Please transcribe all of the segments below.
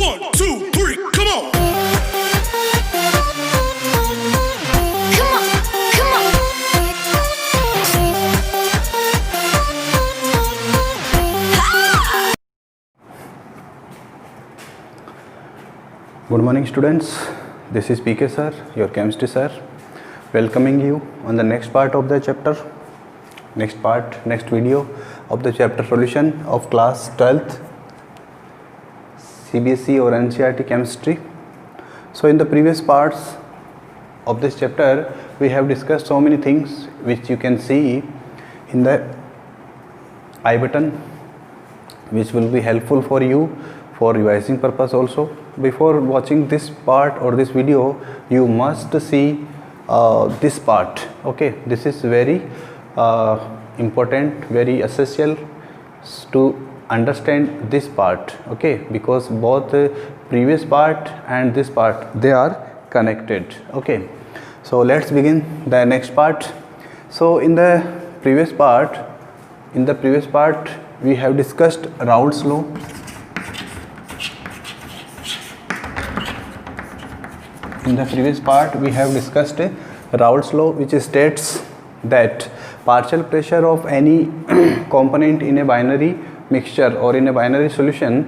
1, 2, 3, come on. Come on, come on. Good morning students, this is PK sir, your chemistry sir, welcoming you on the next part of the chapter, next video of the chapter solution of class 12th CBSE or NCERT chemistry. So in the previous parts of this chapter we have discussed so many things which you can see in the I button, which will be helpful for you for revising purpose also. Before watching this part or this video, you must see this part. Okay, this is very important, very essential to understand this part. Okay, because both previous part and this part, they are connected. Okay, so let's begin the next part. So in the previous part we have discussed Raoult's law. In the previous part we have discussed Raoult's law, which states that partial pressure of any component in a binary mixture or in a binary solution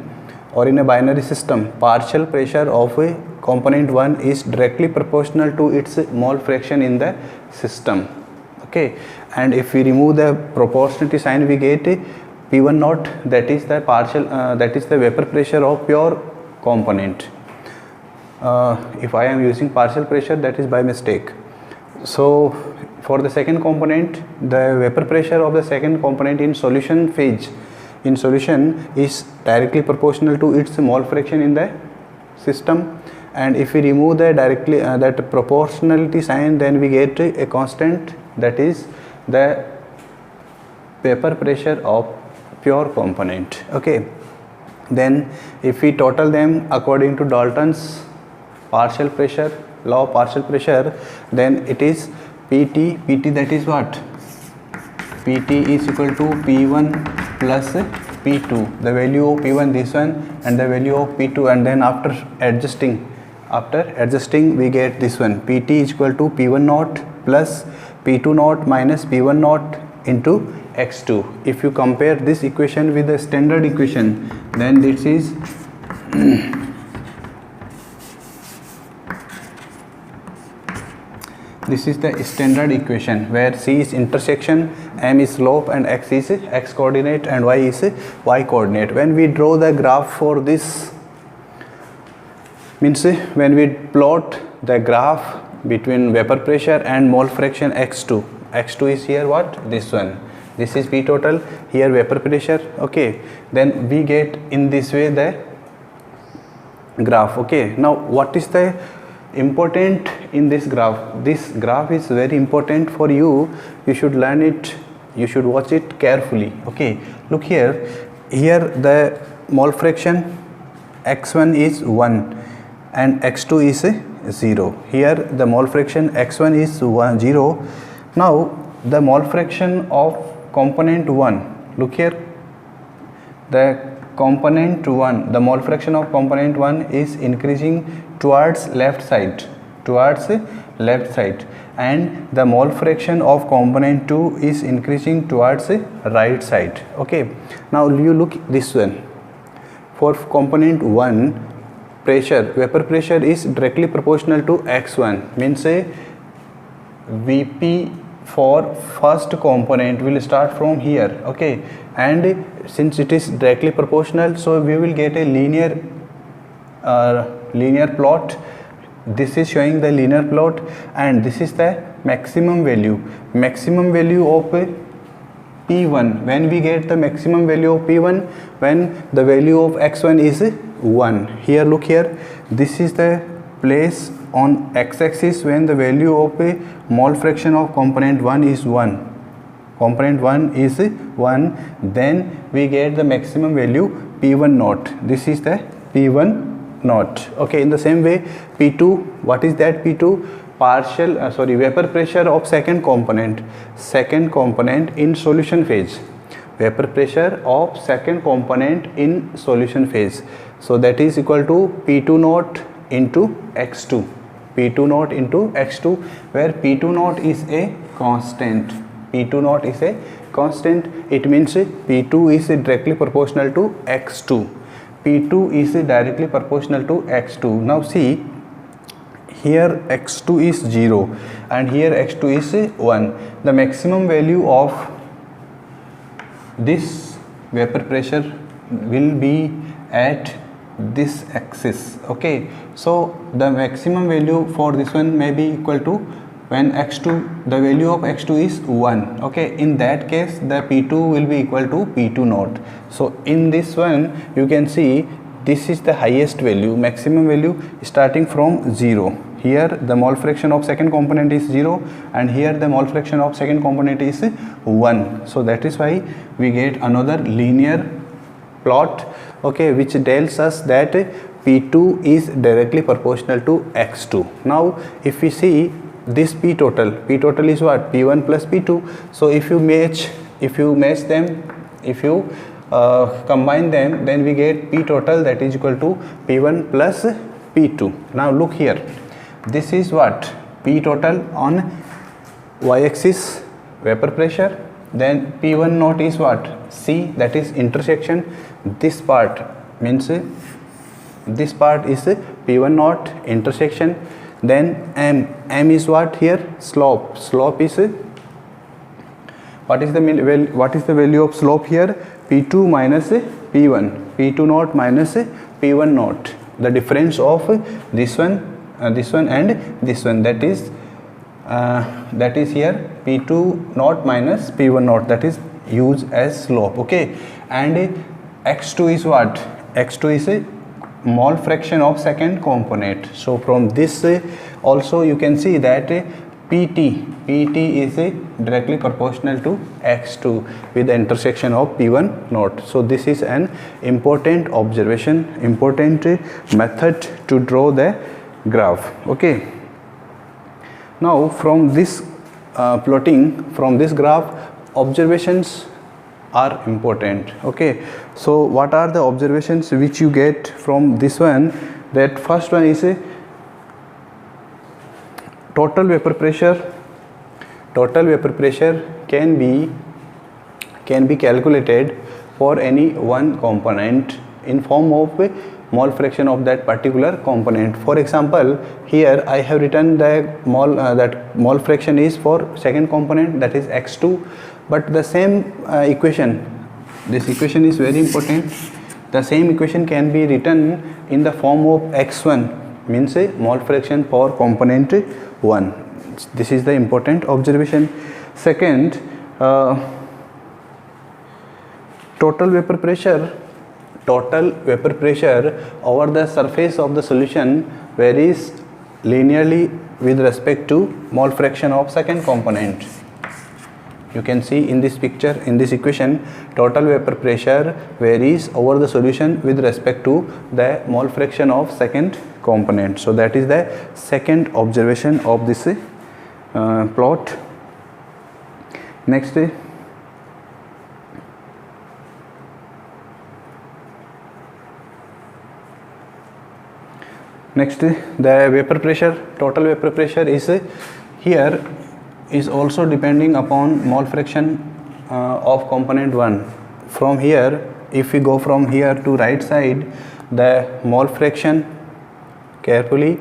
or in a binary system, partial pressure of a component 1 is directly proportional to its mole fraction in the system. Okay, and if we remove the proportionality sign, we get P1 naught, that is the vapor pressure of pure component. If I am using partial pressure, that is by mistake. So for the second component, the vapor pressure of the second component in solution phase is directly proportional to its mole fraction in the system, and if we remove the that proportionality sign, then we get a constant, that is the vapor pressure of pure component. Okay, then if we total them according to Dalton's partial pressure law of partial pressure, then it is PT, that is what? PT is equal to P1 plus P2, the value of P1 this one and the value of P2, and then after adjusting we get this one, PT is equal to P1 naught plus P2 naught minus P1 naught into x2. If you compare this equation with the standard equation, then this is this is the standard equation where C is intersection, M is slope, and X is X coordinate and Y is Y coordinate. When we draw the graph for this, means when we plot the graph between vapor pressure and mole fraction x2 is here what? This one. This is P total, here vapor pressure. Okay, then we get in this way the graph. Okay, now what is the important in this graph? This graph is very important for you. You should learn it, you should watch it carefully. Okay, look here the mole fraction x1 is 1 and x2 is 0. Here the mole fraction x1 is 0. Now the mole fraction of component 1, look here, the mole fraction of component 1 is increasing towards left side, and the mole fraction of component 2 is increasing towards right side. Okay, now you look this one. For component 1, vapor pressure is directly proportional to x1, means Vp for first component will start from here. Okay, and since it is directly proportional, so we will get a linear plot. This is showing the linear plot, and this is the maximum value of P1. When we get the maximum value of P1, when the value of x1 is 1. Here look here, this is the place on x-axis when the value of a mole fraction of component 1 is 1. Then we get the maximum value P1 naught. This is the P1 naught. Okay, in the same way P2, what is that? P2 vapor pressure of second component in solution phase, vapor pressure of second component in solution phase. So that is equal to P2 naught into x2, P2 naught into x2, where P2 naught is a constant. P2 naught is a constant. It means P2 is directly proportional to x2. P2 is directly proportional to x2. Now see, here x2 is 0 and here x2 is 1. The maximum value of this vapor pressure will be at this axis. Okay, so the maximum value for this one may be equal to, when x2, the value of x2 is 1. Okay, in that case the P2 will be equal to P2 naught. So in this one you can see this is the highest value, maximum value starting from 0. Here the mole fraction of second component is 0 and here the mole fraction of second component is 1. So that is why we get another linear plot, okay, which tells us that P2 is directly proportional to x2. Now if we see this P total is what? P1 plus P2. So if you match them, if you combine them, then we get P total, that is equal to P1 plus P2. Now look here, this is what? P total on y-axis vapor pressure, then P1 naught is what? C, that is intersection. This part means this part is P1 naught intersection. Then M is what here? Slope. Slope is, what is the value of slope here? P2 minus P1, P2 naught minus P1 naught, the difference of this one and this one, that is here P2 naught minus P1 naught, that is used as slope. Okay, and x2 is what? X2 is a mole fraction of second component. So from this also you can see that PT is directly proportional to x2 with the intersection of P1 naught. So this is an important observation, important method to draw the graph. Okay, now from this plotting, from this graph, observations are important. Okay, so what are the observations which you get from this one? That first one is a total vapor pressure. Total vapor pressure can be calculated for any one component in form of mole fraction of that particular component. For example, here I have written the mole fraction is for second component, that is x2, but the same equation, this equation is very important. The same equation can be written in the form of x1, means a mole fraction for component 1. This is the important observation. Second, total vapor pressure over the surface of the solution varies linearly with respect to mole fraction of second component. You can see in this picture, in this equation, total vapor pressure varies over the solution with respect to the mole fraction of second component. So that is the second observation of this plot. Next, the vapor pressure, total vapor pressure is here is also depending upon mole fraction of component 1. From here, if we go from here to right side, the mole fraction, carefully,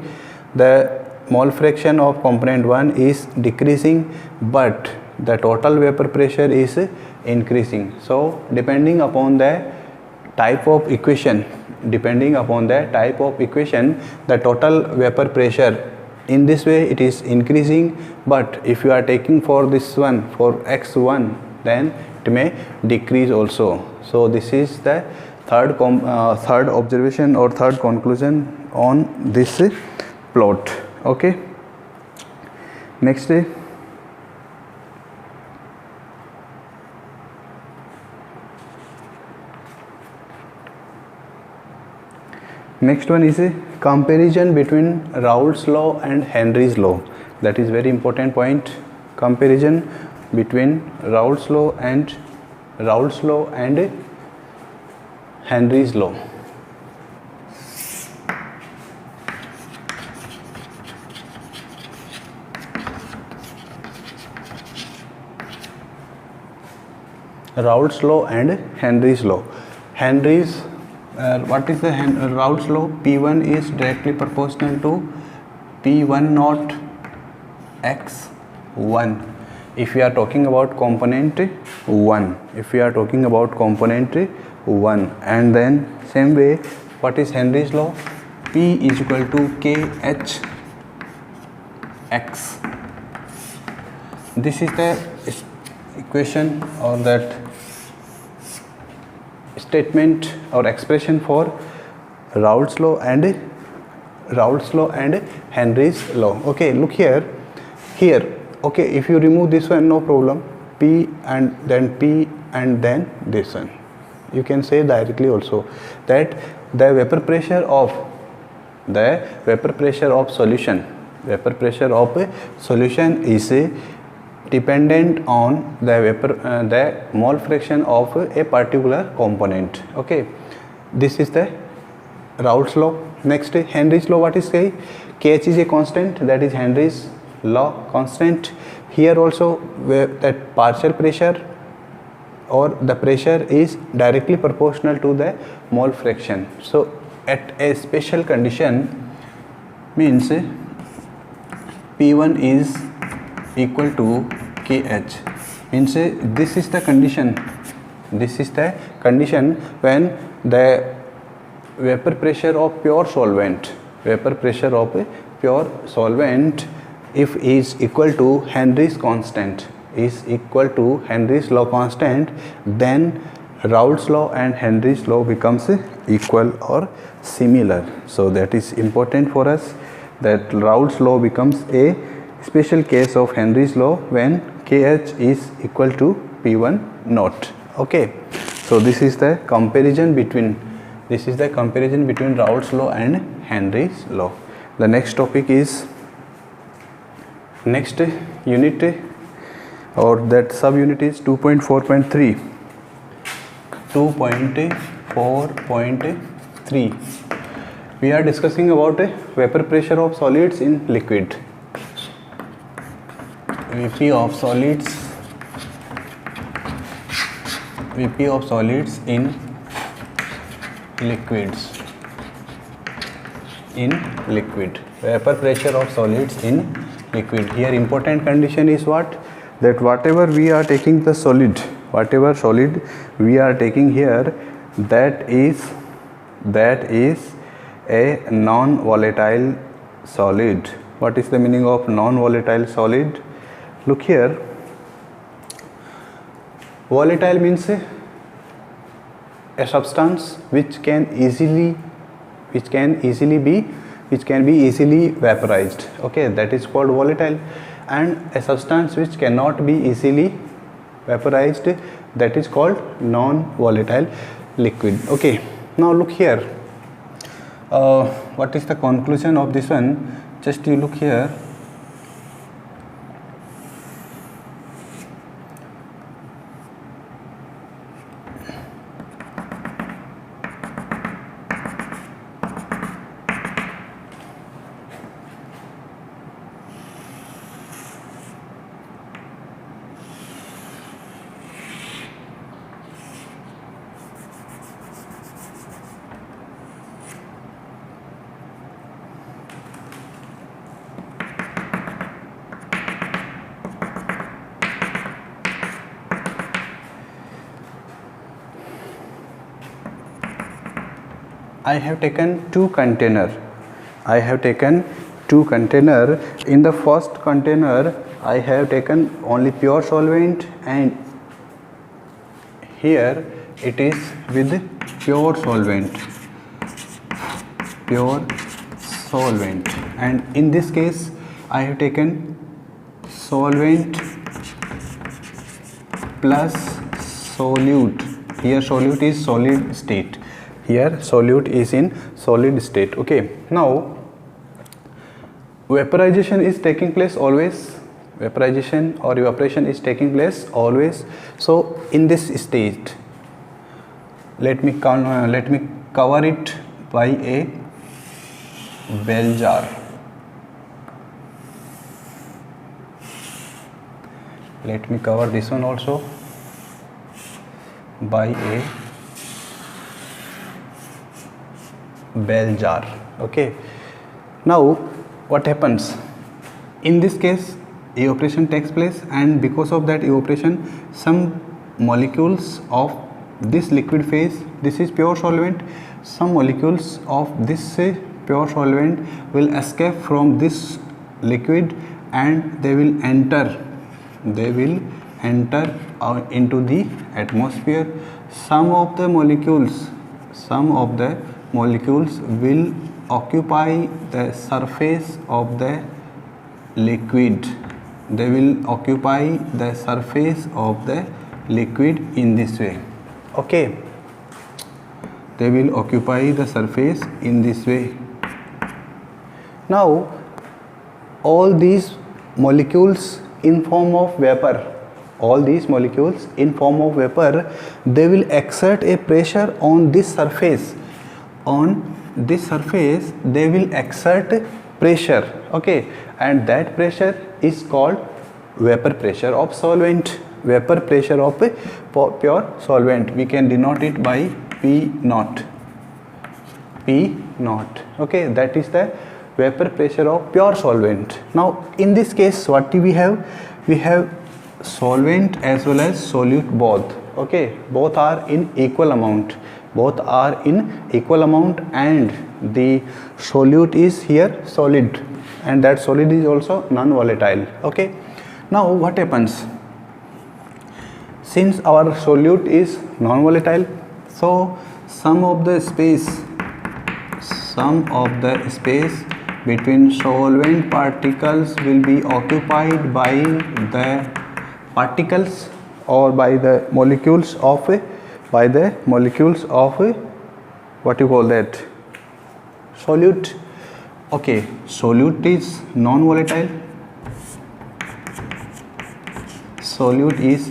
the mole fraction of component 1 is decreasing, but the total vapor pressure is increasing. So depending upon the type of equation, the total vapor pressure, in this way it is increasing, but if you are taking for this one, for x1, then it may decrease also. So this is the third observation or third conclusion on this plot. Okay, next, next one is a comparison between Raoult's law and Henry's law. That is very important point. Comparison between Raoult's law and Henry's law. Raoult's law and Henry's law. Henry's what is the Raoult's law? P1 is directly proportional to P1 naught x1 if we are talking about component 1. If we are talking about component 1, and then same way, what is Henry's law? P is equal to KH x. This is the equation or that statement or expression for Raoult's law and Henry's law. Okay, look here. Okay, if you remove this one, no problem. P and then this one. You can say directly also that the vapor pressure of solution is dependent on the mole fraction of a particular component. Okay, this is the Raoult's law. Next, Henry's law, what is say? KH is a constant, that is Henry's law constant. Here also where that partial pressure or the pressure is directly proportional to the mole fraction. So at a special condition means P1 is equal to KH, means this is the condition when the vapor pressure of pure solvent if is equal to Henry's constant, is equal to Henry's law constant, then Raoult's law and Henry's law becomes equal or similar. So that is important for us, that Raoult's law becomes a special case of Henry's law when KH is equal to P1 naught. Okay, so this is the comparison between Raoult's law and Henry's law. The next topic is next unit or that subunit is 2.4.3. 2.4.3 we are discussing about vapor pressure of solids in liquid. VP of solids in liquid. Vapor pressure of solids in liquid. Here important condition is what? That whatever we are taking the solid, whatever solid we are taking here, that is a non-volatile solid. What is the meaning of non-volatile solid? Look here, volatile means a substance which can be easily vaporized. Okay, that is called volatile. And a substance which cannot be easily vaporized, that is called non-volatile liquid. Okay, now look here, what is the conclusion of this one? Just you look here, I have taken two container. In the first container I have taken only pure solvent, and here it is with pure solvent, and in this case I have taken solvent plus solute. Here solute is solid state. Here solute is in solid state. Okay, now vaporization is taking place always. Vaporization or evaporation is taking place always. So in this state, let me cover it by a bell jar. Let me cover this one also. by a bell jar. Okay, now what happens in this case? Evaporation takes place, and because of that evaporation, some molecules of this liquid phase, this is pure solvent, some molecules of this pure solvent will escape from this liquid and they will enter into the atmosphere. Some of the molecules will occupy the surface of the liquid. They will occupy the surface of the liquid in this way. Okay, they will occupy the surface in this way. Now all these molecules in form of vapor, they will exert a pressure on this surface. They will exert pressure. Okay, and that pressure is called vapor pressure of solvent. Vapor pressure of a pure solvent, we can denote it by P naught. Okay, that is the vapor pressure of pure solvent. Now in this case, what do we have? We have solvent as well as solute both. Okay, both are in equal amount, and the solute is here solid, and that solid is also non-volatile. Okay, now what happens? Since our solute is non-volatile, so some of the space between solvent particles will be occupied by the particles or by the molecules of what you call that, solute. Okay, solute is non-volatile. Solute is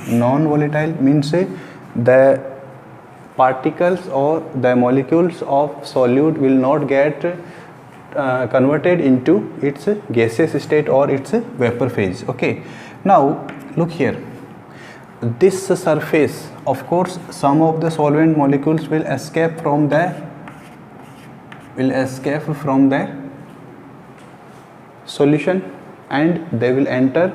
non-volatile. Means the particles or the molecules of solute will not get converted into its gaseous state or its vapor phase. Okay, now look here, this surface, of course some of the solvent molecules will escape from the solution and they will enter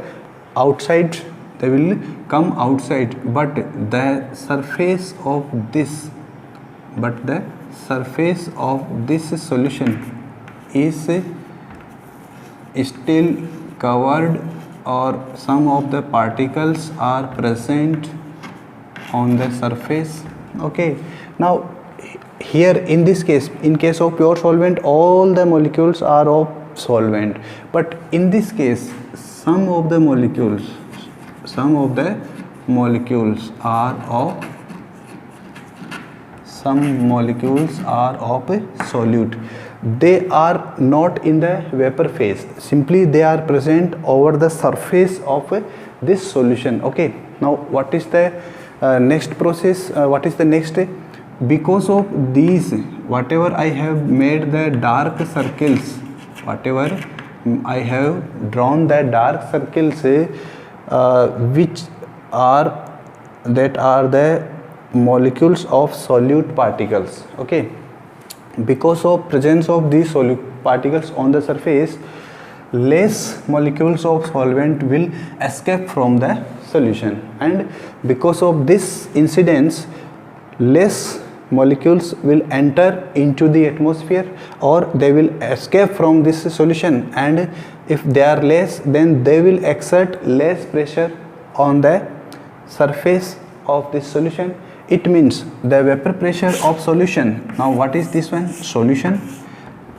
outside, they will come outside, but the surface of this solution is still covered, or some of the particles are present on the surface. Okay, now here in this case, in case of pure solvent, all the molecules are of solvent, but in this case some of the molecules are of solute. They are not in the vapor phase, simply they are present over the surface of this solution. Okay, now what is the next process? What is the next step? Because of these, whatever I have made the dark circles, whatever I have drawn the dark circles, which are the molecules of solute particles. Okay, because of presence of these solute particles on the surface, less molecules of solvent will escape from the solution, and because of this incidence, less molecules will enter into the atmosphere, or they will escape from this solution, and if they are less, then they will exert less pressure on the surface of this solution. It means the vapor pressure of solution. Now what is this one? Solution.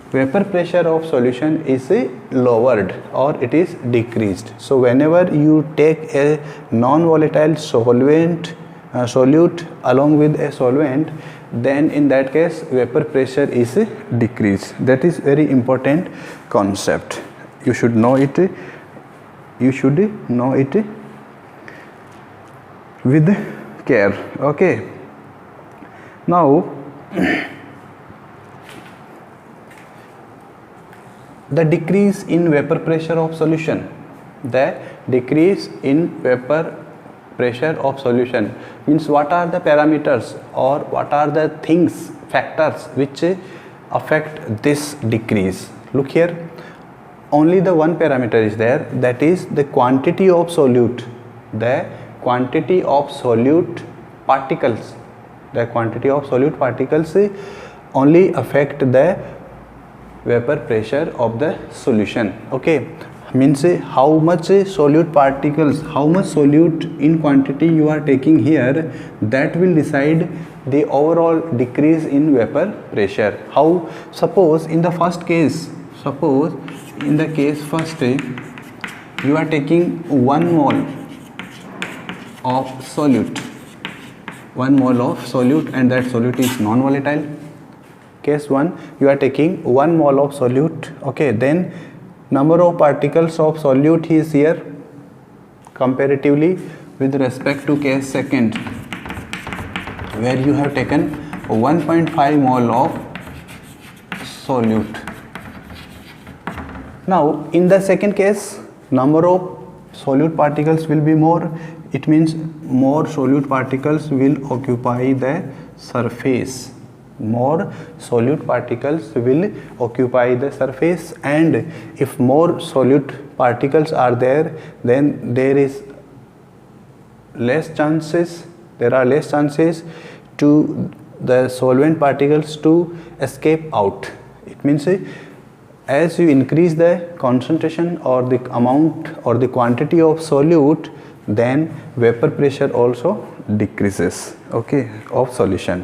Vapor pressure of solution is lowered or it is decreased. So whenever you take a non-volatile solute along with a solvent, then in that case vapor pressure is decreased. That is very important concept. You should know it. With care. Okay, now the decrease in vapor pressure of solution. the decrease in vapor pressure of solution. Means what are the parameters or what are the things, factors which affect this decrease? Look here, only the one parameter is there, that is the quantity of solute. The quantity of solute particles, the quantity of solute particles only affect the vapor pressure of the solution. Okay, means how much solute particles, how much solute in quantity you are taking here, that will decide the overall decrease in vapor pressure. How? Suppose in the first case, suppose in the case first, you are taking 1 mole of solute, 1 mole of solute, and that solute is non-volatile. Case 1, you are taking 1 mole of solute. Okay, then number of particles of solute is here comparatively with respect to case 2, where you have taken 1.5 mole of solute. Now in the second case, number of solute particles will be more. It means more solute particles will occupy the surface. More solute particles will occupy the surface, and if more solute particles are there, then there are less chances to the solvent particles to escape out. It means as you increase the concentration or the amount or the quantity of solute, then vapor pressure also decreases, okay, of solution.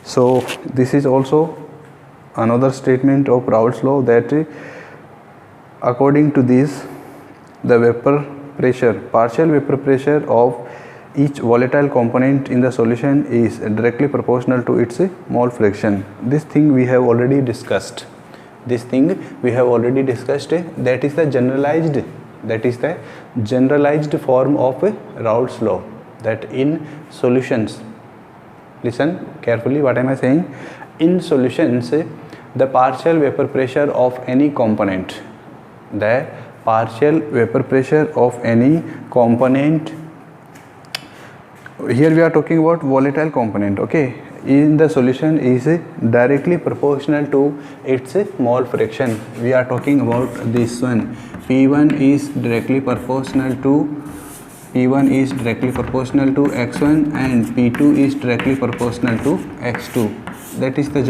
So this is also another statement of Raoult's law, that according to this, the vapor pressure, partial vapor pressure of each volatile component in the solution is directly proportional to its mole fraction. This thing we have already discussed. That is the generalized form of Raoult's law, that in solutions, listen carefully, what am I saying? In solutions, the partial vapor pressure of any component, the partial vapor pressure of any component, here we are talking about volatile component, okay, in the solution is directly proportional to its mole fraction. We are talking about this one. P1 is directly proportional to x1 and P2 is directly proportional to x2. That is the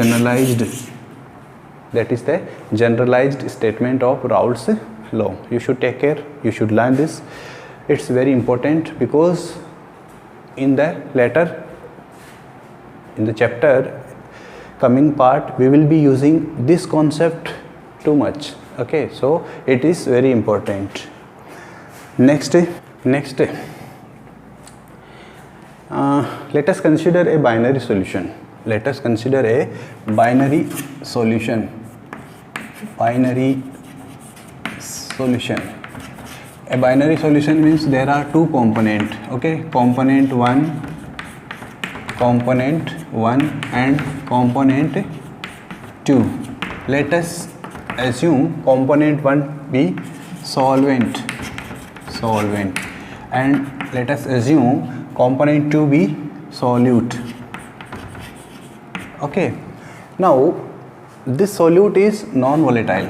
generalized statement of Raoult's law. You should take care, you should learn this. It's very important, because in the chapter coming part, we will be using this concept too much. Okay, so it is very important. Next, let us consider a binary solution. A binary solution means there are two components, okay, component 1 and component 2. Let us assume component 1 be solvent, and let us assume component 2 be solute. Okay, now this solute is non-volatile.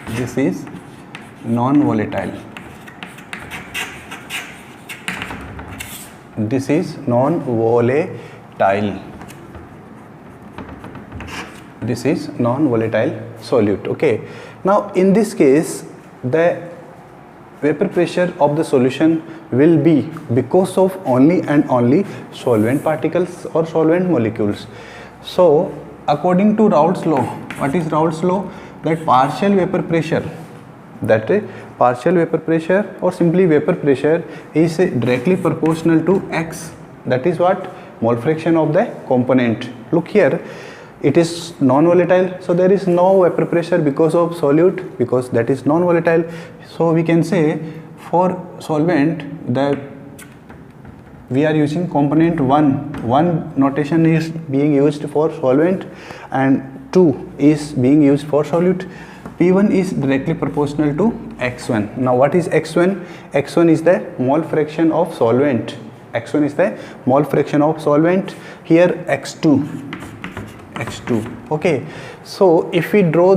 This is non-volatile. Solute. Okay, now in this case, the vapor pressure of the solution will be because of only and only solvent particles or solvent molecules. So according to Raoult's law, what is Raoult's law? That partial vapor pressure or simply vapor pressure is directly proportional to x. That is what? Mole fraction of the component. Look here, it is non-volatile, so there is no vapor pressure because of solute, because that is non-volatile. So we can say for solvent, we are using component 1 notation is being used for solvent and 2 is being used for solute. P1 is directly proportional to x1. Now what is x1? x1 is the mole fraction of solvent. x1 is the mole fraction of solvent. Here x2. Okay, so if we draw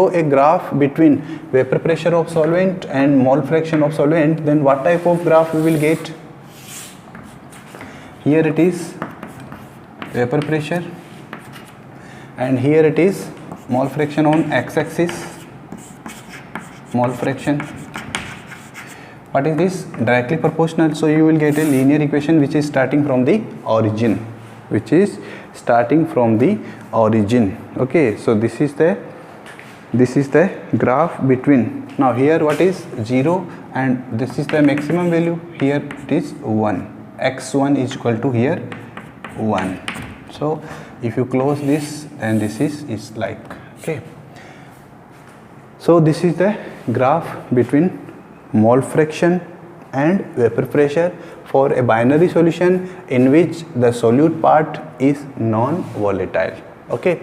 a graph between vapor pressure of solvent and mole fraction of solvent, then what type of graph we will get? Here it is vapor pressure, and here it is mole fraction on x-axis, mole fraction. What is this? Directly proportional. So you will get a linear equation which is starting from the origin, okay. So this is the graph between. Now here what is 0, and this is the maximum value. Here it is 1. x1 is equal to here 1. So if you close this, then this is like, okay. So this is the graph between mole fraction and vapor pressure for a binary solution in which the solute part is non-volatile, okay,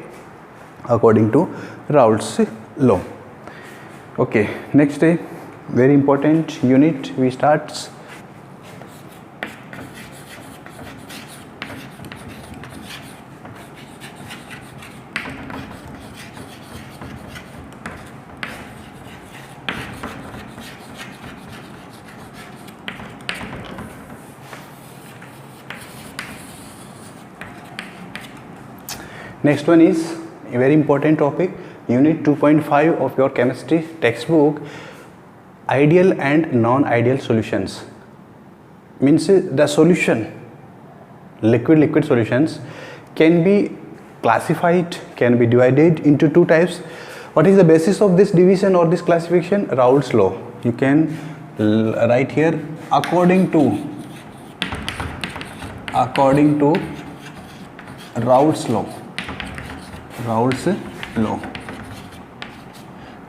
according to Raoult's law. Okay, next day, very important unit we start. Next one is a very important topic, unit 2.5 of your chemistry textbook, ideal and non-ideal solutions. Means the solution, liquid solutions can be classified, can be divided into two types. What is the basis of this division or this classification? Raoult's law. You can write here according to Raoult's law.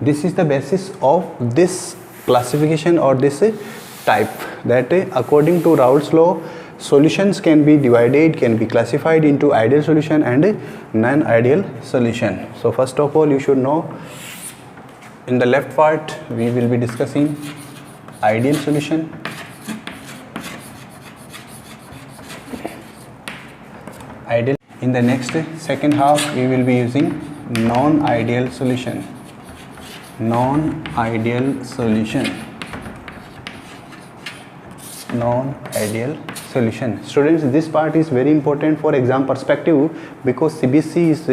This is the basis of this classification or this type, that according to Raoult's law, solutions can be divided, can be classified into ideal solution and non-ideal solution. So first of all, you should know, in the left part we will be discussing ideal solution. In the next second half we will be using non-ideal solution. Students, this part is very important for exam perspective, because CBC is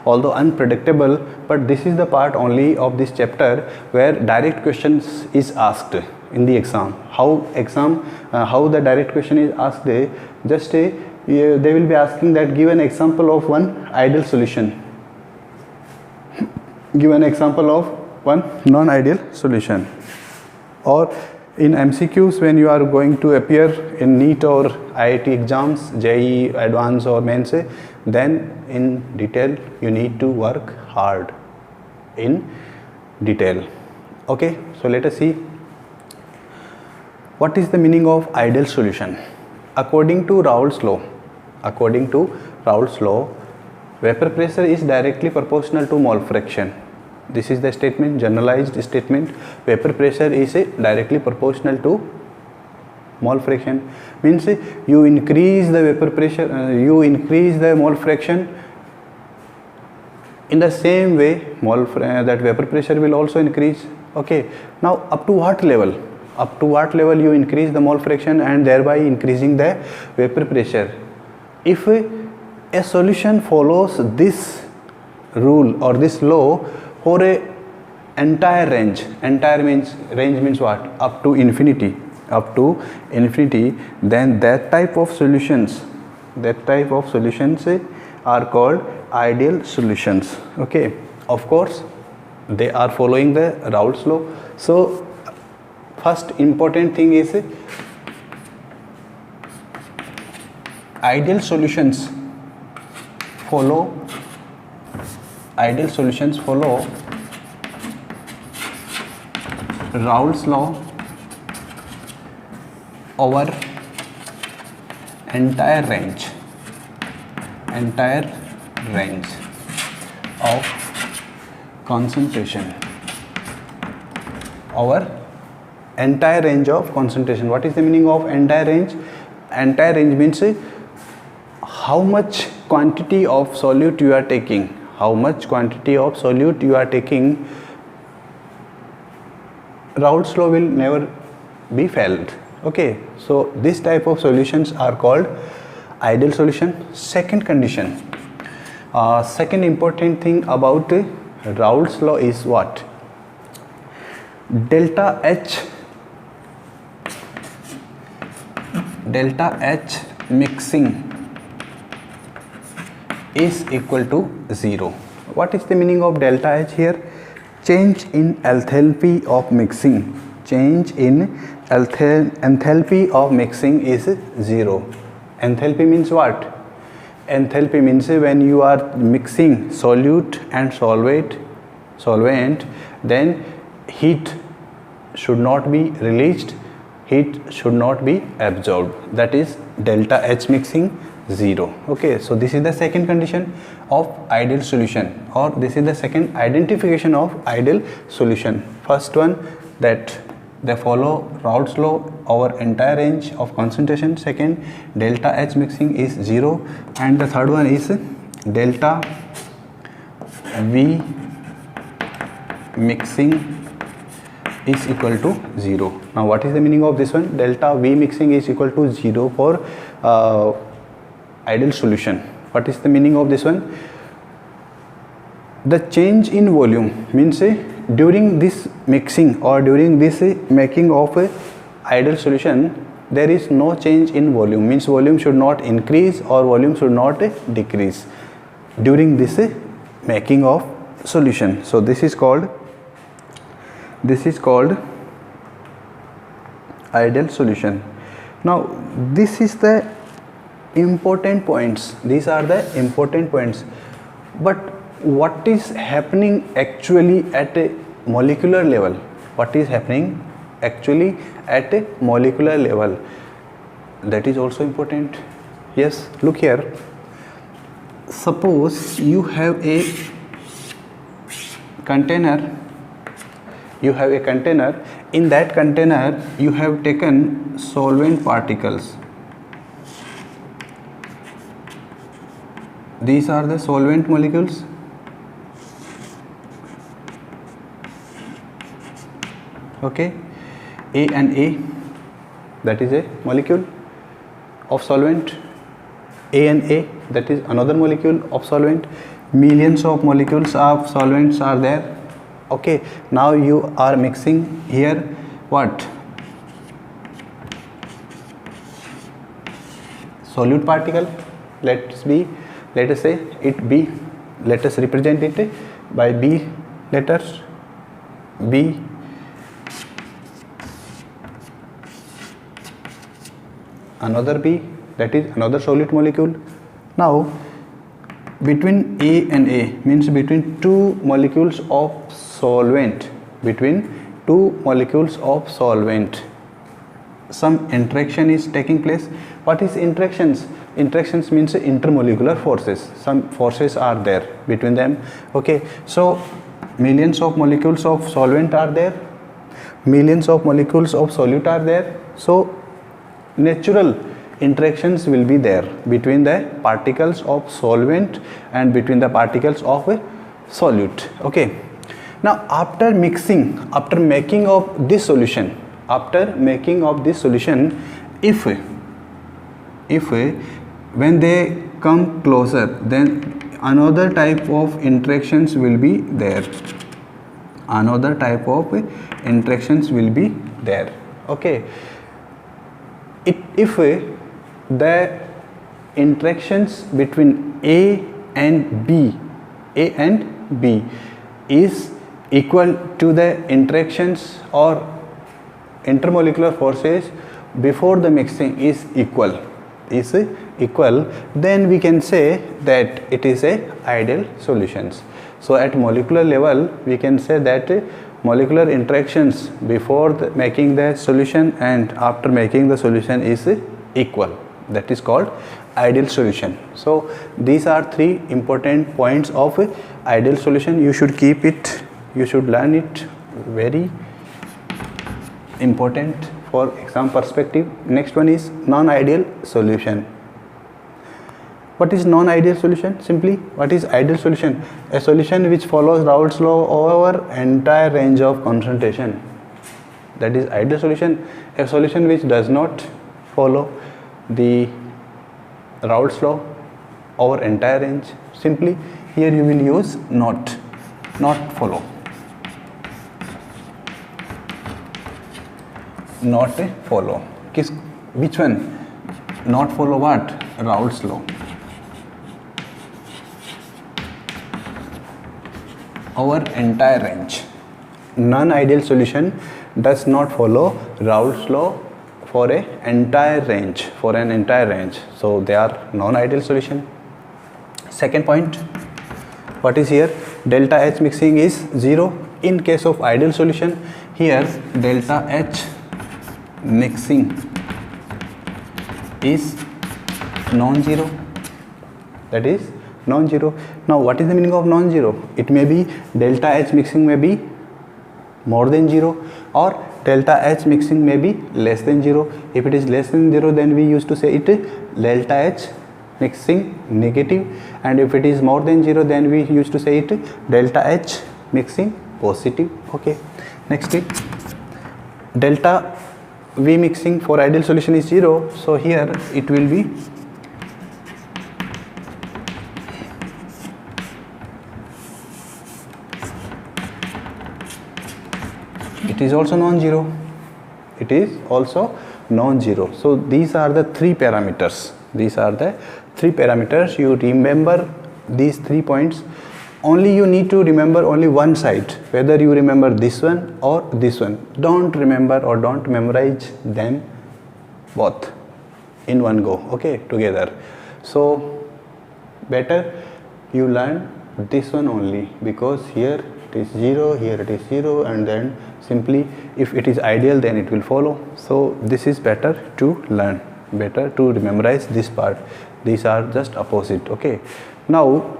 although unpredictable, but this is the part only of this chapter where direct questions is asked in the exam. How the direct question is asked? They will be asking that give an example of one ideal solution, give an example of one non-ideal solution. Or in MCQs, when you are going to appear in NEET or IIT exams, JEE, Advanced or Mains, then in detail you need to work hard in detail. Okay, so let us see what is the meaning of ideal solution. According to Raoult's law, vapor pressure is directly proportional to mole fraction. This is the statement, generalized statement. Vapor pressure is directly proportional to mole fraction. Means you increase the vapor pressure, you increase the mole fraction, in the same way that vapor pressure will also increase. Okay, now up to what level? Up to what level you increase the mole fraction and thereby increasing the vapor pressure? If a solution follows this rule or this law for a entire range means what? Up to infinity, then that type of solutions are called ideal solutions. Okay, of course they are following the Raoult's law. So first important thing is ideal solutions follow Raoult's law over entire range concentration, our entire range of concentration. What is the meaning of entire range? Entire range means how much quantity of solute you are taking, how much quantity of solute you are taking. Raoult's law will never be failed. Okay, so this type of solutions are called ideal solution. Second condition, second important thing about Raoult's law is what? Delta H mixing is equal to 0. What is the meaning of delta H here? Change in enthalpy of mixing. Change in enthalpy of mixing is 0. Enthalpy means what? Enthalpy means when you are mixing solute and solvent, then heat should not be released, heat should not be absorbed. That is delta H mixing 0. Okay, so this is the second condition of ideal solution, or this is the second identification of ideal solution. First one, that they follow Raoult's law over entire range of concentration. Second, delta H mixing is 0, and the third one is delta V mixing is equal to 0. Now what is the meaning of this one? Delta V mixing is equal to 0 for ideal solution. What is the meaning of this one? The change in volume means during this mixing or during this making of a ideal solution, there is no change in volume, means volume should not increase or volume should not decrease during this making of solution. So this is called ideal solution. Now this is the important points, these are the important points, but what is happening actually at a molecular level? What is happening actually at a molecular level? That is also important. Yes, look here. Suppose you have a container, in that container you have taken solvent particles. These are the solvent molecules. Okay, A and A, that is a molecule of solvent. A and A, that is another molecule of solvent. Millions of molecules of solvents are there. Okay, now you are mixing here what? Solute particle. Let us say it B. Let us represent it by B letters. B. Another B, that is another solute molecule. Now between A and A means between two molecules of solvent, some interaction is taking place. What is interactions? Interactions means intermolecular forces. Some forces are there between them. Okay, so millions of molecules of solvent are there, millions of molecules of solute are there. So natural interactions will be there between the particles of solvent and between the particles of a solute. Okay, now after making of this solution, if when they come closer, then another type of interactions will be there. Okay, if the interactions between A and B is equal to the interactions or intermolecular forces before the mixing is equal, then we can say that it is a ideal solutions. So at molecular level we can say that molecular interactions before making the solution and after making the solution is equal. That is called ideal solution. So these are three important points of ideal solution. You should keep it you should learn it, very important for exam perspective. Next one is non-ideal solution. What is non-ideal solution? Simply, what is ideal solution? A solution which follows Raoult's law over entire range of concentration. That is ideal solution. A solution which does not follow the Raoult's law over entire range. Simply, here you will use not follow. Not follow. Which one? Not follow what? Raoult's law over entire range. Non-ideal solution does not follow Raoult's law for an entire range. So they are non-ideal solution. Second point, what is here? Delta H mixing is 0 in case of ideal solution. Here delta H mixing is non-zero. That is non-zero. Now what is the meaning of non-zero? It may be delta H mixing may be more than 0 or delta H mixing may be less than 0. If it is less than 0, then we used to say it delta H mixing negative, and if it is more than 0, then we used to say it delta H mixing positive. Okay, next is delta V mixing for ideal solution is 0, so here it will be it is also non-zero. So these are the three parameters. You remember these 3 points. Only you need to remember only one side, whether you remember this one or this one. Don't remember or don't memorize them both in one go, okay, together. So better you learn this one only, because here it is 0, here it is 0, and then simply if it is ideal then it will follow. So this is better to learn, better to memorize this part. These are just opposite. Okay, now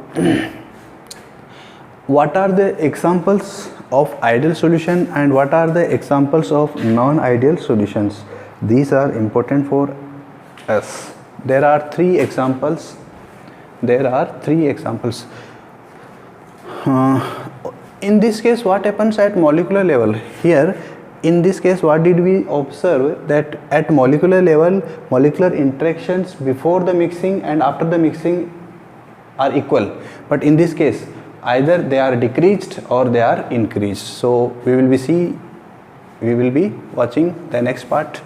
what are the examples of ideal solution and what are the examples of non-ideal solutions? These are important for us. There are three examples. In this case, what happens at molecular level? Here in this case, what did we observe? That at molecular level, molecular interactions before the mixing and after the mixing are equal, but in this case either they are decreased or they are increased. So we will be watching the next part.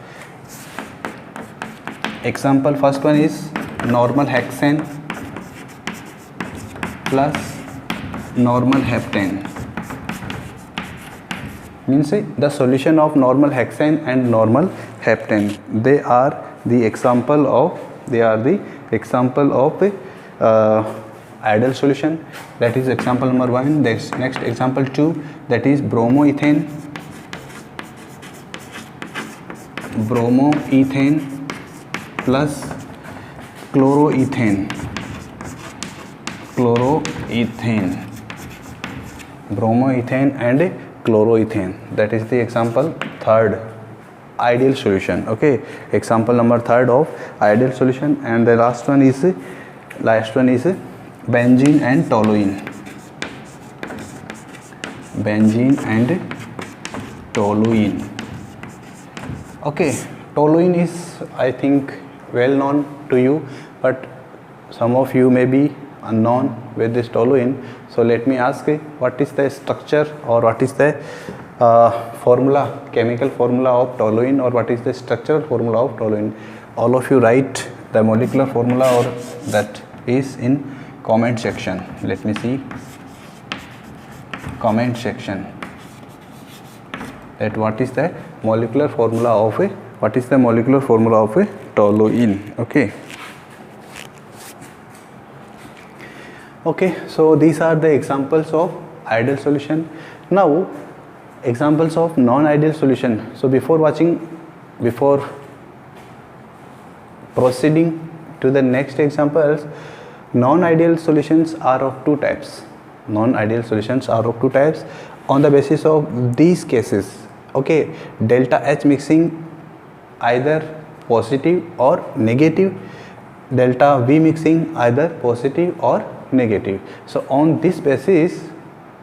Example first one is normal hexane plus normal heptane. Means the solution of normal hexane and normal heptane. They are the example of ideal solution. That is example number 1. Next example 2, that is bromoethane plus chloroethane. Bromoethane and chloroethane. That is the example 3rd ideal solution. Okay, example number 3rd of ideal solution. And the last one is benzene and toluene. Okay, toluene is, I think, well known to you, but some of you may be unknown with this toluene. So let me ask, what is the structure or what is the chemical formula of toluene, or what is the structural formula of toluene? All of you write the molecular formula, or that is in comment section. Let me see. Comment section. That what is the molecular formula of toluene? Okay, so these are the examples of ideal solution. Now examples of non-ideal solution. So before proceeding to the next examples, non-ideal solutions are of two types. on the basis of these cases, okay, delta H mixing either positive or negative, delta V mixing either positive or negative. So on this basis,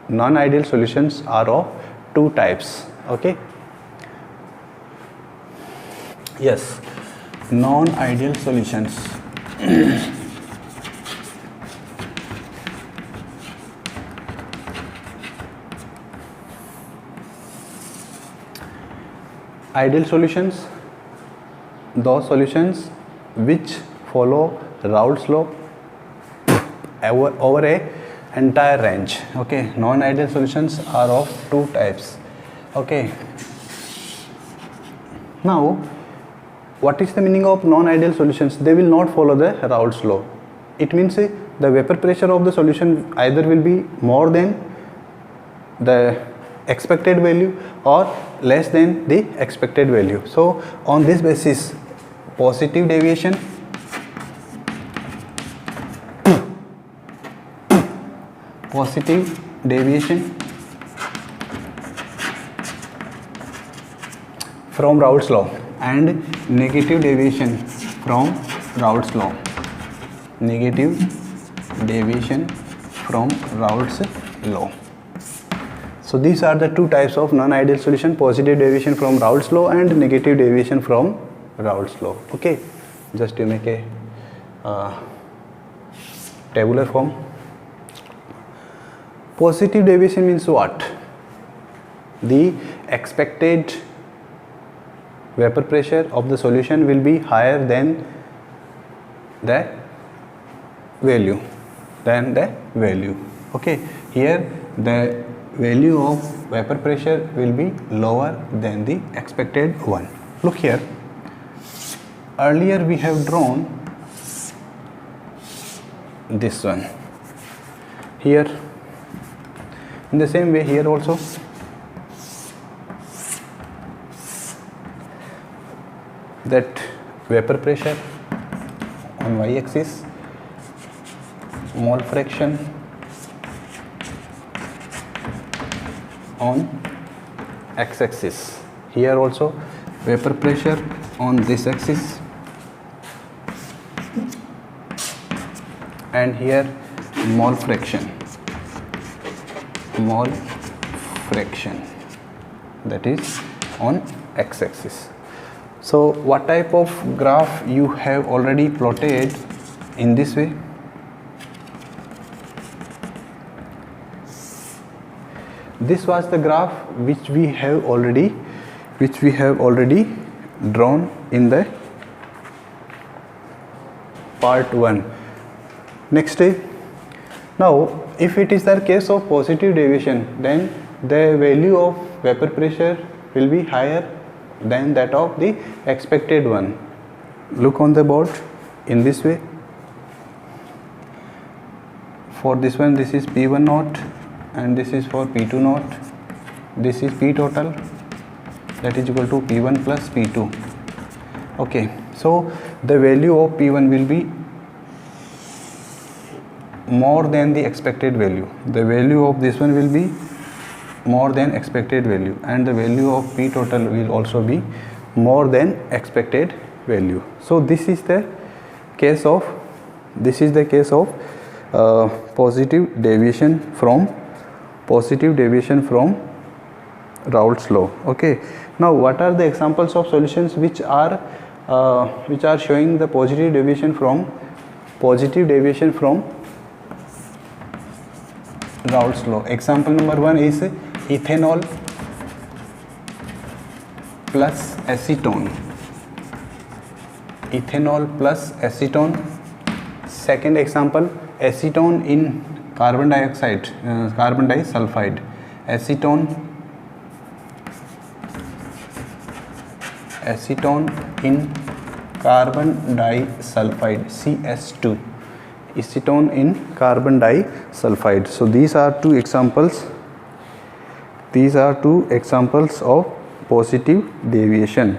non-ideal solutions are of two types. Okay, yes, non-ideal solutions. Ideal solutions, those solutions which follow Raoult's law over a entire range. Okay, non-ideal solutions are of two types. Okay, now what is the meaning of non-ideal solutions? They will not follow the Raoult's law. It means the vapor pressure of the solution either will be more than the expected value or less than the expected value. So on this basis, positive deviation from Raoult's law and negative deviation from Raoult's law. Negative deviation from Raoult's law. So these are the two types of non-ideal solution: positive deviation from Raoult's law and negative deviation from Raoult's law. Okay, just to make a tabular form. Positive deviation means what? The expected vapor pressure of the solution will be higher than the value. Okay, here the value of vapor pressure will be lower than the expected one. Look here, earlier we have drawn this one. Here in the same way, here also that vapor pressure on y-axis, mole fraction on x-axis. Here also vapor pressure on this axis, and here mole fraction that is on x-axis. So what type of graph you have already plotted in this way? This was the graph which we have already drawn in the part 1. Next, now if it is the case of positive deviation, then the value of vapor pressure will be higher than that of the expected one. Look on the board in this way. For this one, this is P1 naught and this is for P2 naught. This is P total, that is equal to P1 plus P2. Okay, so the value of P1 will be more than the expected value. The value of this one will be more than expected value, and the value of P total will also be more than expected value. So this is the case of positive deviation from Raoult's law. Okay, now what are the examples of solutions which are showing the positive deviation from Raoult's law? Example number 1 is ethanol plus acetone. Second example, acetone in carbon disulfide. Acetone in carbon disulfide, CS2. Acetone in carbon disulfide. So these are two examples of positive deviation.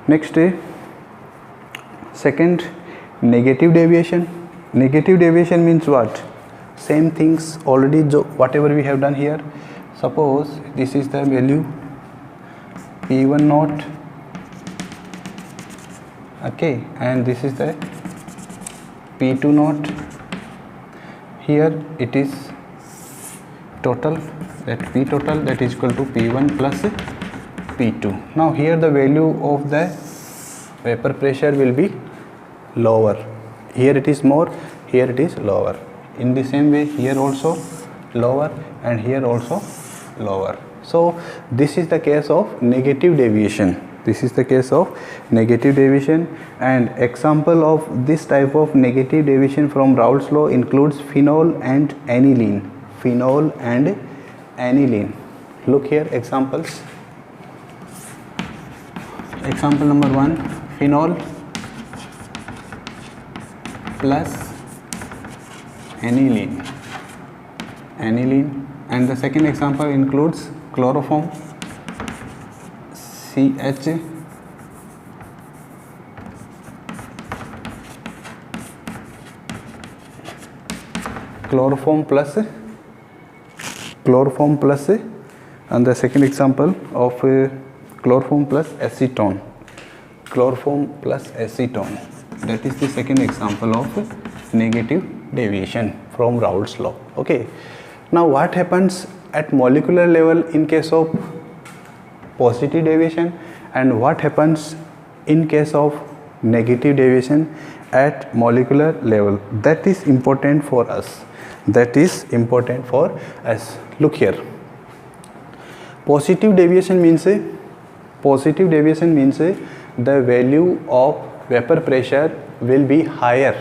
Next, second, negative deviation. Negative deviation means what? Same things already, whatever we have done here. suppose this is the value P1 naught, okay, and this is the P2 naught. Here it is total, that P total, that is equal to P1 plus P2. Now here the value of the vapor pressure will be lower. Here it is more, here it is lower. In the same way, here also lower and here also lower. So this is the case of negative deviation. This is the case of negative deviation, and example of this type of negative deviation from Raoult's law includes phenol and aniline. Phenol and aniline. Look here, examples. Example number 1, phenol plus aniline. And the second example includes chloroform, CH chloroform plus and the second example of chloroform plus acetone. Chloroform plus acetone. That is the second example of negative deviation from Raoult's law. Okay. Now what happens at molecular level in case of positive deviation, and what happens in case of negative deviation at molecular level? That is important for us. That is important for us. Look here. Positive deviation means the value of vapor pressure will be higher.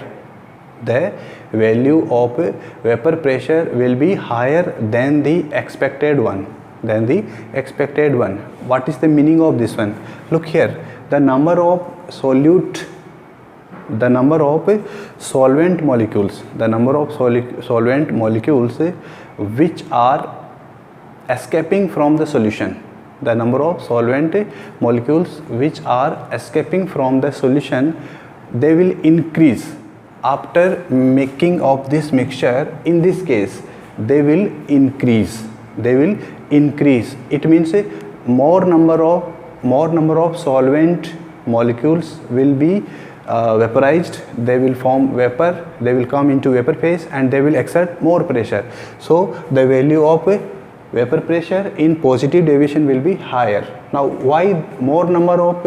The value of vapor pressure will be higher than the expected one. What is the meaning of this one? Look here, the number of solvent molecules, which are escaping from the solution, the number of solvent molecules which are escaping from the solution, they will increase after making of this mixture. In this case, they will increase. It means more number of solvent molecules will be vaporized. They will form vapor, they will come into vapor phase, and they will exert more pressure. So the value of vapor pressure in positive deviation will be higher. Now why more number of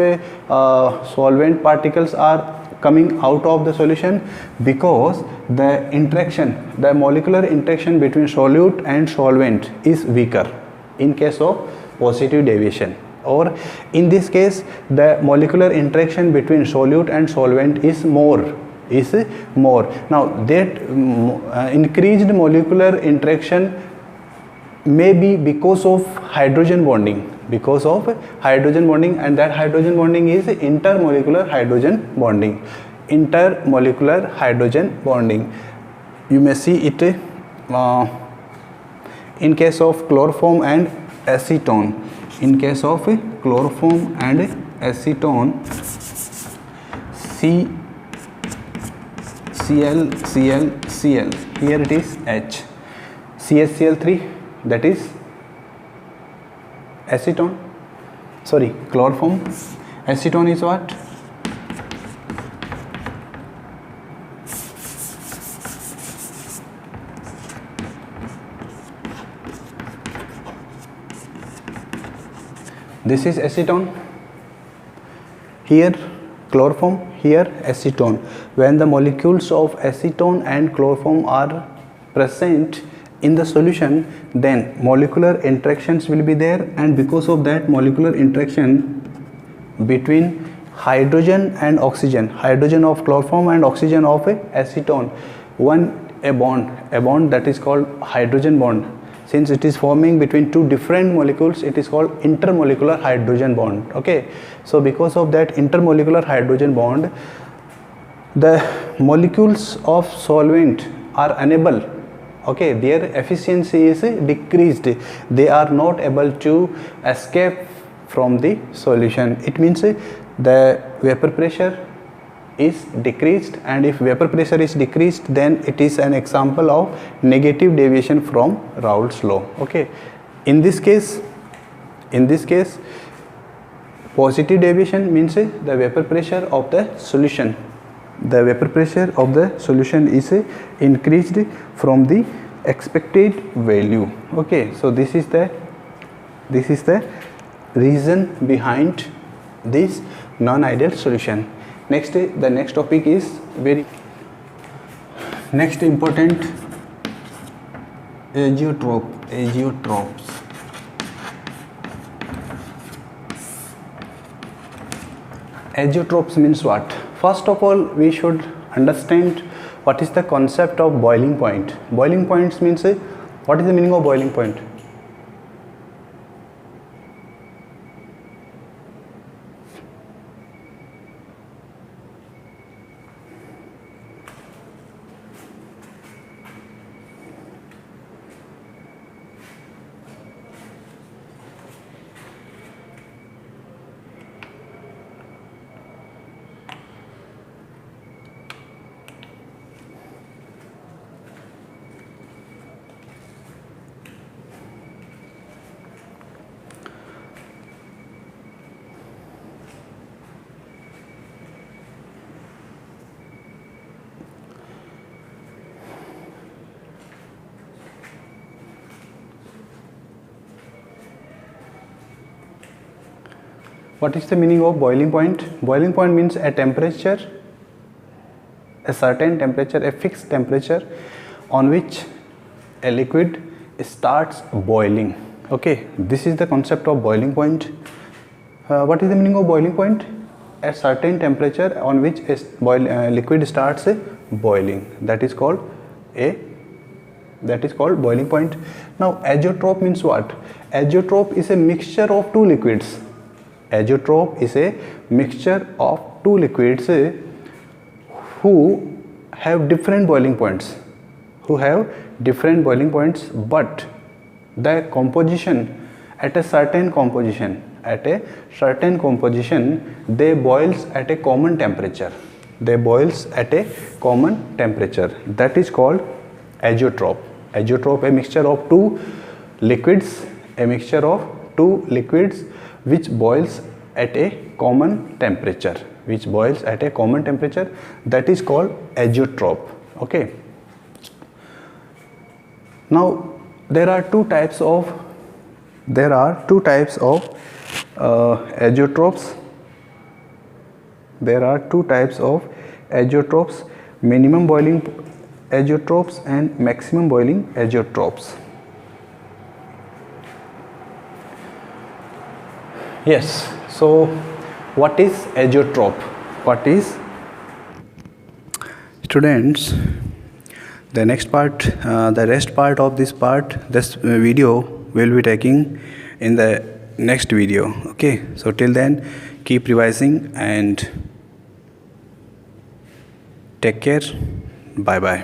solvent particles are coming out of the solution? Because the molecular interaction between solute and solvent is weaker in case of positive deviation, or in this case the molecular interaction between solute and solvent is more. Now that increased molecular interaction may be because of hydrogen bonding, and that hydrogen bonding is intermolecular hydrogen bonding. You may see it in case of chloroform and acetone. In case of chloroform and acetone, Cl. Here it is H. CHCl3, that is acetone. Sorry, chloroform. Acetone is what? This is acetone. Here chloroform, here acetone. When the molecules of acetone and chloroform are present in the solution, then molecular interactions will be there, and because of that molecular interaction between hydrogen and oxygen, hydrogen of chloroform and oxygen of acetone, a bond that is called hydrogen bond. Since it is forming between two different molecules, it is called intermolecular hydrogen bond. Okay, so because of that intermolecular hydrogen bond, the molecules of solvent are unable, okay, their efficiency is decreased. They are not able to escape from the solution. It means the vapor pressure is decreased, and if vapor pressure is decreased, then it is an example of negative deviation from Raoult's law. Okay, In this case, positive deviation means the vapor pressure of the solution. The vapor pressure of the solution is increased from the expected value. Okay, so this is the reason behind this non-ideal solution. Next, the next topic is very next important, azeotropes. Azeotropes means what? First of all, we should understand what is the concept of boiling point. Boiling points means what is the meaning of boiling point? What is the meaning of boiling point? Boiling point means a temperature, a certain temperature, a fixed temperature on which a liquid starts boiling. Okay, this is the concept of boiling point. What is the meaning of boiling point? A certain temperature on which a liquid starts boiling. That is called boiling point. Now, azeotrope means what? Azeotrope is a mixture of two liquids. Azeotrope is a mixture of two liquids who have different boiling points, but the composition at a certain composition they boils at a common temperature. That is called azeotrope. Azeotrope, a mixture of two liquids, which boils at a common temperature, that is called azeotrope. Okay, now there are two types of azeotropes. Minimum boiling azeotropes and maximum boiling azeotropes. Yes, so what is azeotrope? Students, the rest part of this video will be taking in the next video. Okay, so till then, keep revising and take care. Bye bye.